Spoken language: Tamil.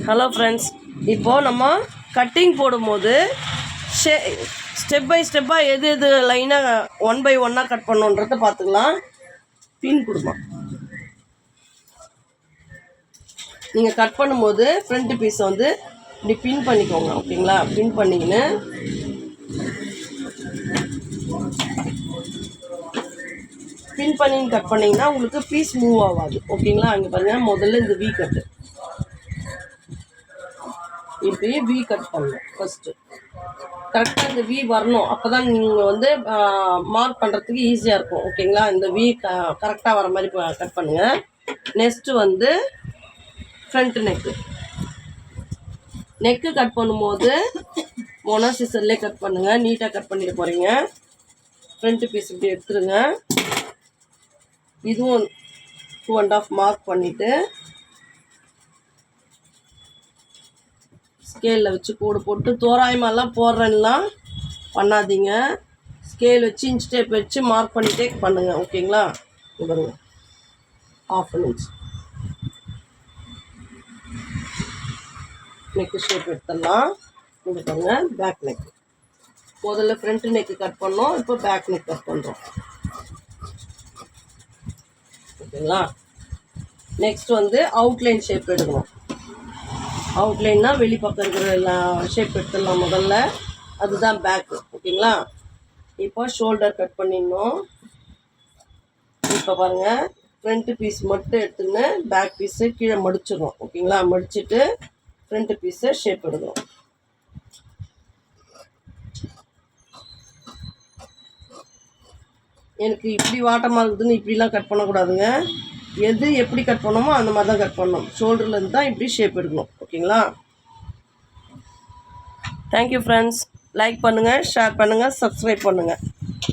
ஹலோ ஃப்ரெண்ட்ஸ், இப்போது நம்ம கட்டிங் போடும்போது ஸ்டெப் பை ஸ்டெப்பாக எது எது லைனாக 1 by 1 கட் பண்ணுன்றதை பார்த்துக்கலாம். பின் கொடுமா. நீங்கள் கட் பண்ணும்போது ஃப்ரண்ட் பீஸை வந்து இப்படி பின் பண்ணிக்கோங்க. ஓகேங்களா? பின் பண்ணிக்கின்னு கட் பண்ணிங்கன்னா உங்களுக்கு பீஸ் மூவ் ஆகாது. ஓகேங்களா? அங்கே பாருங்கள், முதல்ல இந்த வி கட்டு இப்படியே வி கட் பண்ணணும். ஃபஸ்ட்டு கரெக்டாக இந்த வி வரணும். அப்போ தான் நீங்கள் வந்து மார்க் பண்ணுறதுக்கு ஈஸியாக இருக்கும். ஓகேங்களா? இந்த வி கரெக்டாக வர மாதிரி கட் பண்ணுங்கள். நெக்ஸ்ட்டு வந்து ஃப்ரண்ட் நெக்கு கட் பண்ணும்போது மொனா சிசர்லேயே கட் பண்ணுங்கள். நீட்டாக கட் பண்ணிட்டு போகிறீங்க. ஃப்ரண்ட் பீஸ் இப்படி எடுத்துருங்க. இதுவும் 2.5 மார்க் பண்ணிவிட்டு ஸ்கேலில் வச்சு கோடு போட்டு தோராயமாலாம் போடுறேன்னெலாம் பண்ணாதீங்க. ஸ்கேல் வச்சு இன்ச் டேப் வச்சு மார்க் பண்ணிகிட்டே பண்ணுங்கள். ஓகேங்களா? பாருங்க, 1/2 inch நெக்கு ஷேப் எடுத்துடலாம். இங்கே பாருங்கள், பேக் நெக். முதல்ல ஃப்ரண்ட் நெக்கு கட் பண்ணோம், இப்போ பேக் நெக் கட் பண்ணுறோம். ஓகேங்களா? நெக்ஸ்ட் வந்து அவுட்லைன் ஷேப் எடுக்கணும். அவுட்லைன்னா வெளிப்பக்கம் இருக்கிற எல்லா ஷேப் எடுத்துடலாம் முதல்ல. அதுதான் பேக்கு. ஓகேங்களா? இப்போ ஷோல்டர் கட் பண்ணிடணும். இப்போ பாருங்கள், ஃப்ரண்ட் பீஸ் மட்டும் எடுத்துன்னு பேக் பீஸை கீழே மடிச்சிடணும். ஓகேங்களா? மடிச்சுட்டு ஃப்ரண்ட் பீஸை ஷேப் எடுக்கணும். எனக்கு இப்படி வாட்டமாக இருக்குதுன்னு இப்படிலாம் கட் பண்ணக்கூடாதுங்க. எது எப்படி கட் பண்ணணுமோ அந்த மாதிரி தான் கட் பண்ணணும். ஷோல்டர்லேருந்து தான் இப்படி ஷேப் எடுக்கணும். ஓகேங்களா? Thank you friends. லைக் பண்ணுங்கள், ஷேர் பண்ணுங்கள், சப்ஸ்கிரைப் பண்ணுங்கள்.